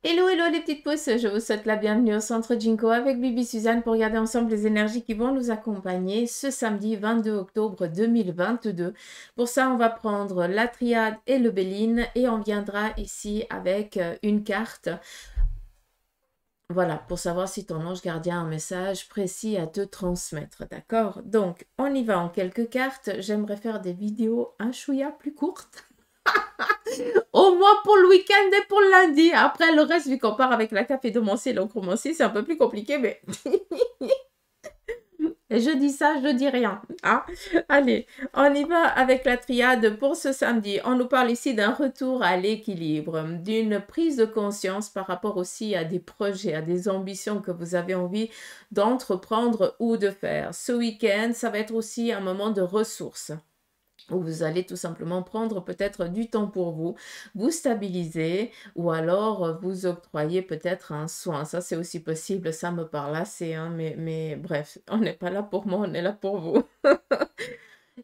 Hello, hello les petites pousses, je vous souhaite la bienvenue au Centre Jinko avec Bibi Suzanne pour regarder ensemble les énergies qui vont nous accompagner ce samedi 22 octobre 2022. Pour ça, on va prendre la triade et le béline et on viendra ici avec une carte. Voilà, pour savoir si ton ange gardien a un message précis à te transmettre, d'accord? Donc, on y va en quelques cartes. J'aimerais faire des vidéos un chouïa plus courtes. Au moins pour le week-end et pour le lundi. Après, le reste, vu qu'on part avec la café de Moncy et l'encromancie, c'est un peu plus compliqué, mais... Et je dis ça, je dis rien. Hein. Allez, on y va avec la triade pour ce samedi. On nous parle ici d'un retour à l'équilibre, d'une prise de conscience par rapport aussi à des projets, à des ambitions que vous avez envie d'entreprendre ou de faire. Ce week-end, ça va être aussi un moment de ressources où vous allez tout simplement prendre peut-être du temps pour vous, vous stabiliser ou alors vous octroyer peut-être un soin. Ça, c'est aussi possible, ça me parle assez, hein, mais bref, on n'est pas là pour moi, on est là pour vous.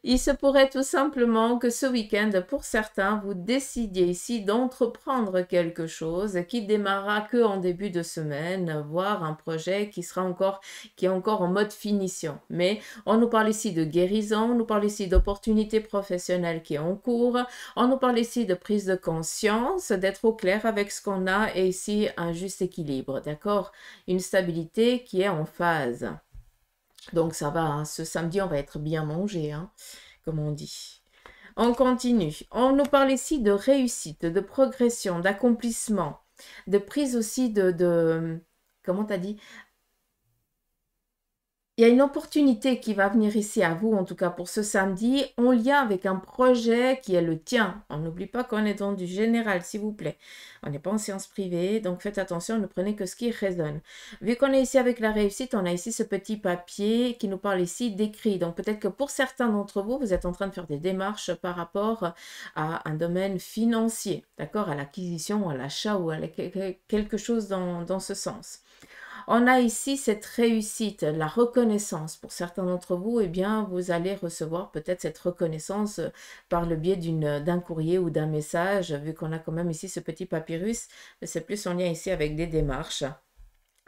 Il se pourrait tout simplement que ce week-end, pour certains, vous décidiez ici d'entreprendre quelque chose qui démarrera que en début de semaine, voire un projet qui est encore en mode finition. Mais on nous parle ici de guérison, on nous parle ici d'opportunités professionnelles qui est en cours, on nous parle ici de prise de conscience, d'être au clair avec ce qu'on a et ici un juste équilibre, d'accord? Une stabilité qui est en phase. Donc ça va, hein. Ce samedi, on va être bien mangé, hein, comme on dit. On continue. On nous parle ici de réussite, de progression, d'accomplissement, de prise aussi comment t'as dit? Il y a une opportunité qui va venir ici à vous, en tout cas pour ce samedi, en lien avec un projet qui est le tien. On n'oublie pas qu'on est dans du général, s'il vous plaît. On n'est pas en séance privée, donc faites attention, ne prenez que ce qui résonne. Vu qu'on est ici avec la réussite, on a ici ce petit papier qui nous parle ici d'écrit. Donc peut-être que pour certains d'entre vous, vous êtes en train de faire des démarches par rapport à un domaine financier, d'accord, à l'acquisition, à l'achat ou à quelque chose dans ce sens. On a ici cette réussite, la reconnaissance. Pour certains d'entre vous, eh bien, vous allez recevoir peut-être cette reconnaissance par le biais d'un courrier ou d'un message, vu qu'on a quand même ici ce petit papyrus. C'est plus en lien ici avec des démarches.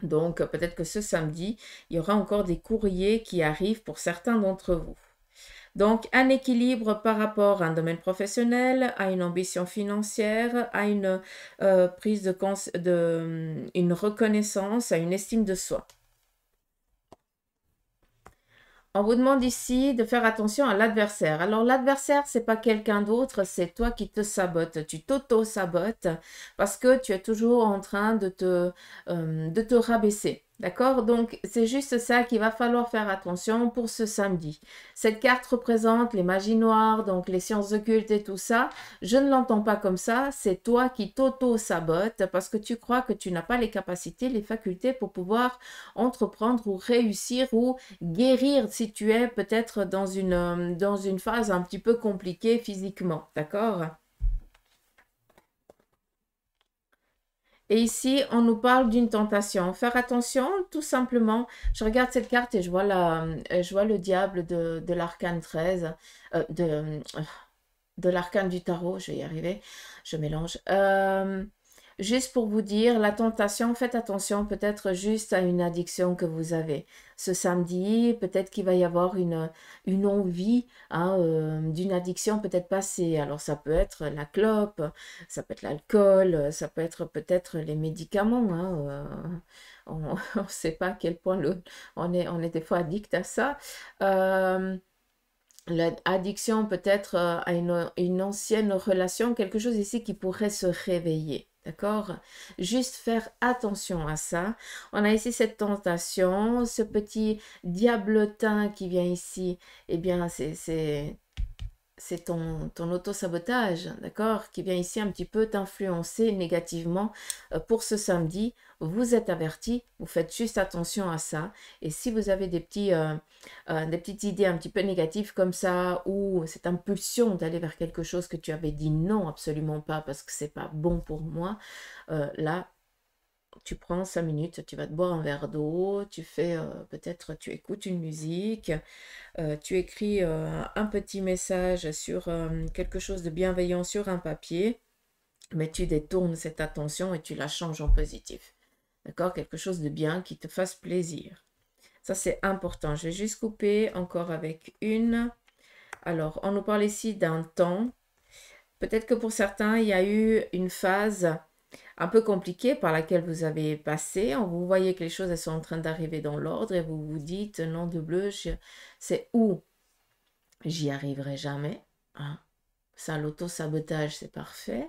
Donc, peut-être que ce samedi, il y aura encore des courriers qui arrivent pour certains d'entre vous. Donc, un équilibre par rapport à un domaine professionnel, à une ambition financière, à une prise une reconnaissance, à une estime de soi. On vous demande ici de faire attention à l'adversaire. Alors, l'adversaire, c'est pas quelqu'un d'autre, c'est toi qui te sabotes. Tu t'auto-sabotes parce que tu es toujours en train de te rabaisser. D'accord? Donc, c'est juste ça qu'il va falloir faire attention pour ce samedi. Cette carte représente les magies noires, donc les sciences occultes et tout ça. Je ne l'entends pas comme ça. C'est toi qui t'auto-sabotes parce que tu crois que tu n'as pas les capacités, les facultés pour pouvoir entreprendre ou réussir ou guérir si tu es peut-être dans une phase un petit peu compliquée physiquement. D'accord? Et ici, on nous parle d'une tentation. Faire attention, tout simplement. Je regarde cette carte et je vois le diable de l'arcane 13, de l'arcane du tarot, je vais y arriver, je mélange. Juste pour vous dire, la tentation, faites attention peut-être juste à une addiction que vous avez. Ce samedi, peut-être qu'il va y avoir une envie, hein, d'une addiction peut-être passée. Alors ça peut être la clope, ça peut être l'alcool, ça peut être peut-être les médicaments. Hein, on ne sait pas à quel point on est des fois addict à ça. L'addiction peut-être à une ancienne relation, quelque chose ici qui pourrait se réveiller. D'accord? Juste faire attention à ça. On a ici cette tentation, ce petit diablotin qui vient ici. Eh bien, c'est ton auto-sabotage, d'accord, qui vient ici un petit peu t'influencer négativement pour ce samedi. Vous êtes averti, vous faites juste attention à ça. Et si vous avez des petites idées un petit peu négatives comme ça, ou cette impulsion d'aller vers quelque chose que tu avais dit non, absolument pas, parce que c'est pas bon pour moi, là, tu prends 5 minutes, tu vas te boire un verre d'eau, tu fais peut-être, tu écoutes une musique, tu écris un petit message sur quelque chose de bienveillant sur un papier mais tu détournes cette attention et tu la changes en positif. D'accord? Quelque chose de bien qui te fasse plaisir. Ça, c'est important. Je vais juste couper encore avec une. Alors, on nous parle ici d'un temps. Peut-être que pour certains, il y a eu une phase un peu compliquée par laquelle vous avez passé. Vous voyez que les choses elles sont en train d'arriver dans l'ordre et vous vous dites, nom de bleu, c'est où j'y arriverai jamais. Hein. Ça, l'auto-sabotage, c'est parfait.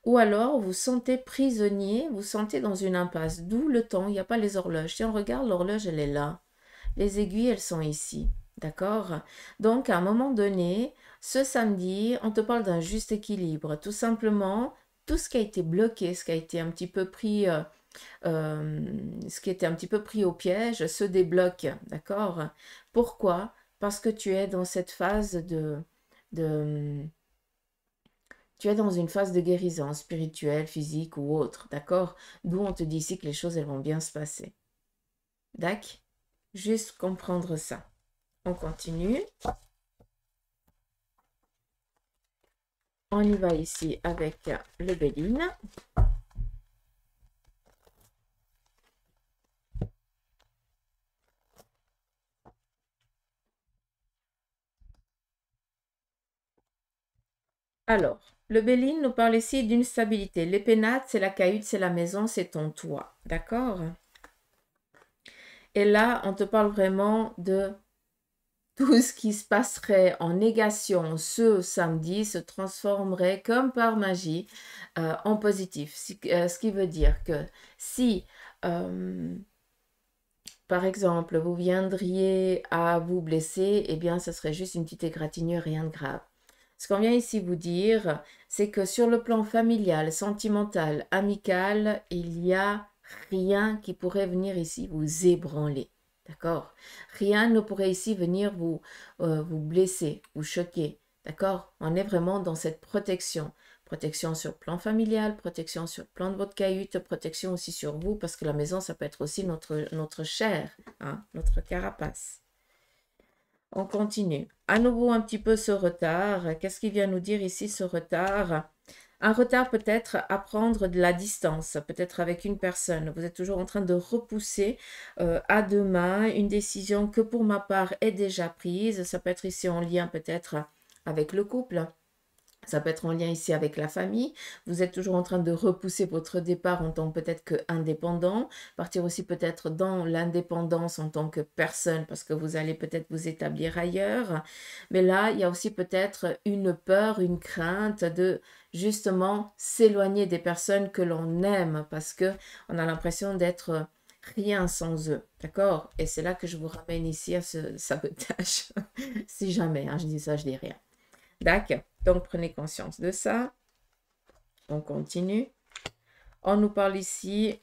Ou alors, vous sentez prisonnier, vous sentez dans une impasse. D'où le temps, il n'y a pas les horloges. Si on regarde, l'horloge, elle est là. Les aiguilles, elles sont ici. D'accord? Donc, à un moment donné, ce samedi, on te parle d'un juste équilibre. Tout simplement, tout ce qui a été bloqué, ce qui a été un petit peu pris, ce qui était un petit peu pris au piège, se débloque. D'accord? Pourquoi? Parce que tu es dans cette phase de tu es dans une phase de guérison spirituelle, physique ou autre, d'accord? D'où on te dit ici que les choses, elles vont bien se passer. D'accord? Juste comprendre ça. On continue. On y va ici avec le Béline. Alors, le Béline nous parle ici d'une stabilité. Les pénates, c'est la cahute, c'est la maison, c'est ton toit. D'accord? Et là, on te parle vraiment de tout ce qui se passerait en négation ce samedi se transformerait comme par magie en positif. Ce qui veut dire que si, par exemple, vous viendriez à vous blesser, eh bien, ce serait juste une petite égratignure, rien de grave. Ce qu'on vient ici vous dire, c'est que sur le plan familial, sentimental, amical, il n'y a rien qui pourrait venir ici vous ébranler. D'accord? Rien ne pourrait ici venir vous blesser, vous choquer. D'accord? On est vraiment dans cette protection. Protection sur le plan familial, protection sur le plan de votre cahute, protection aussi sur vous, parce que la maison, ça peut être aussi notre chair, hein, notre carapace. On continue. À nouveau un petit peu ce retard. Qu'est-ce qu'il vient nous dire ici, ce retard? Un retard peut-être à prendre de la distance, peut-être avec une personne. Vous êtes toujours en train de repousser à demain une décision que pour ma part est déjà prise. Ça peut être ici en lien peut-être avec le couple. Ça peut être en lien ici avec la famille. Vous êtes toujours en train de repousser votre départ en tant peut-être qu'indépendant. Partir aussi peut-être dans l'indépendance en tant que personne parce que vous allez peut-être vous établir ailleurs. Mais là, il y a aussi peut-être une peur, une crainte de justement s'éloigner des personnes que l'on aime parce que on a l'impression d'être rien sans eux. D'accord? Et c'est là que je vous ramène ici à ce sabotage. Si jamais, hein, je dis ça, je dis rien. D'accord. Donc, prenez conscience de ça. On continue. On nous parle ici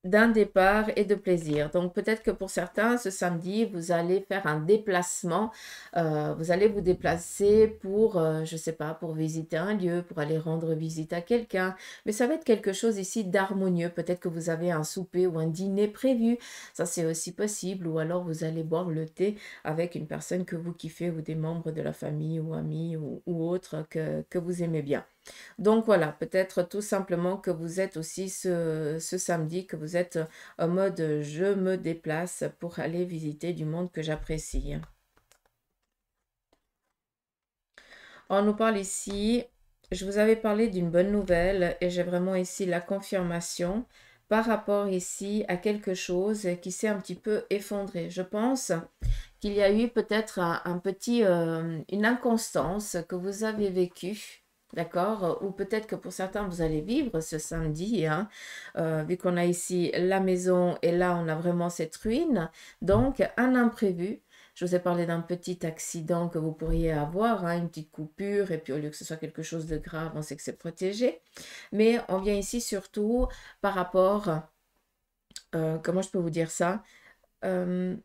d'un départ et de plaisir. Donc, peut-être que pour certains, ce samedi, vous allez faire un déplacement. Vous allez vous déplacer pour, je ne sais pas, pour visiter un lieu, pour aller rendre visite à quelqu'un. Mais ça va être quelque chose ici d'harmonieux. Peut-être que vous avez un souper ou un dîner prévu. Ça, c'est aussi possible. Ou alors, vous allez boire le thé avec une personne que vous kiffez ou des membres de la famille ou amis ou autres que vous aimez bien. Donc voilà, peut-être tout simplement que vous êtes aussi ce samedi, que vous êtes en mode je me déplace pour aller visiter du monde que j'apprécie. On nous parle ici, je vous avais parlé d'une bonne nouvelle et j'ai vraiment ici la confirmation par rapport ici à quelque chose qui s'est un petit peu effondré. Je pense qu'il y a eu peut-être une inconstance que vous avez vécue. D'accord? Ou peut-être que pour certains, vous allez vivre ce samedi, hein, vu qu'on a ici la maison et là, on a vraiment cette ruine. Donc, un imprévu. Je vous ai parlé d'un petit accident que vous pourriez avoir, hein, une petite coupure, et puis au lieu que ce soit quelque chose de grave, on sait que c'est protégé. Mais on vient ici surtout par rapport, comment je peux vous dire ça? Euh,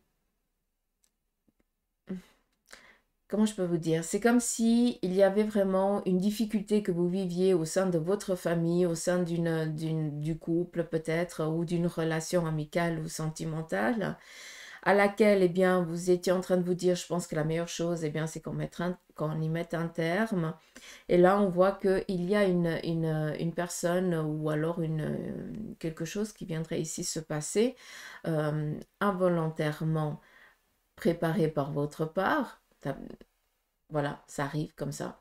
Comment je peux vous dire? C'est comme si il y avait vraiment une difficulté que vous viviez au sein de votre famille, au sein du couple peut-être, ou d'une relation amicale ou sentimentale. à laquelle, eh bien, vous étiez en train de vous dire, je pense que la meilleure chose, eh bien, c'est qu'on y mette un terme. Et là, on voit qu'il y a une personne ou alors quelque chose qui viendrait ici se passer involontairement préparé par votre part. Voilà, ça arrive comme ça.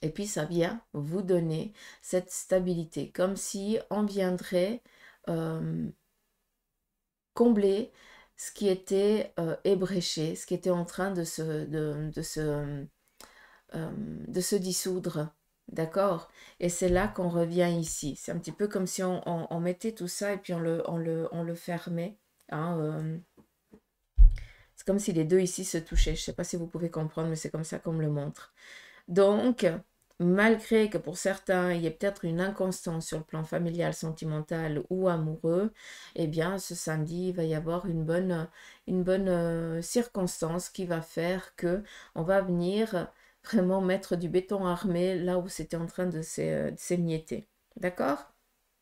Et puis ça vient vous donner cette stabilité, comme si on viendrait combler ce qui était ébréché, ce qui était en train de se dissoudre. D'accord? Et c'est là qu'on revient ici. C'est un petit peu comme si on mettait tout ça et puis on le fermait. Hein, c'est comme si les deux ici se touchaient. Je ne sais pas si vous pouvez comprendre, mais c'est comme ça qu'on me le montre. Donc, malgré que pour certains, il y ait peut-être une inconstance sur le plan familial, sentimental ou amoureux, eh bien, ce samedi, il va y avoir une bonne circonstance qui va faire que on va venir vraiment mettre du béton armé là où c'était en train de s'émietter. D'accord?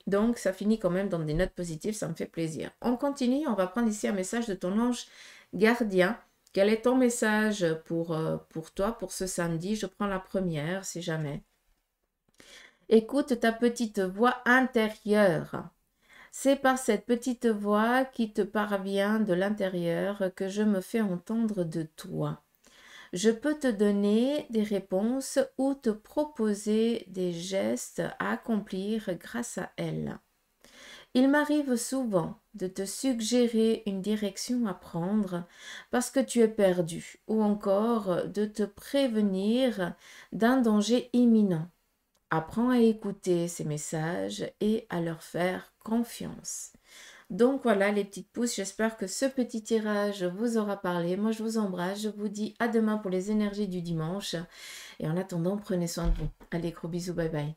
Donc, ça finit quand même dans des notes positives, ça me fait plaisir. On continue, on va prendre ici un message de ton ange gardien. Quel est ton message pour toi, pour ce samedi? Je prends la première, si jamais. Écoute ta petite voix intérieure. C'est par cette petite voix qui te parvient de l'intérieur que je me fais entendre de toi. Je peux te donner des réponses ou te proposer des gestes à accomplir grâce à elles. Il m'arrive souvent de te suggérer une direction à prendre parce que tu es perdu ou encore de te prévenir d'un danger imminent. Apprends à écouter ces messages et à leur faire confiance. Donc voilà les petites pousses, j'espère que ce petit tirage vous aura parlé. Moi je vous embrasse, je vous dis à demain pour les énergies du dimanche. Et en attendant, prenez soin de vous. Allez, gros bisous, bye bye.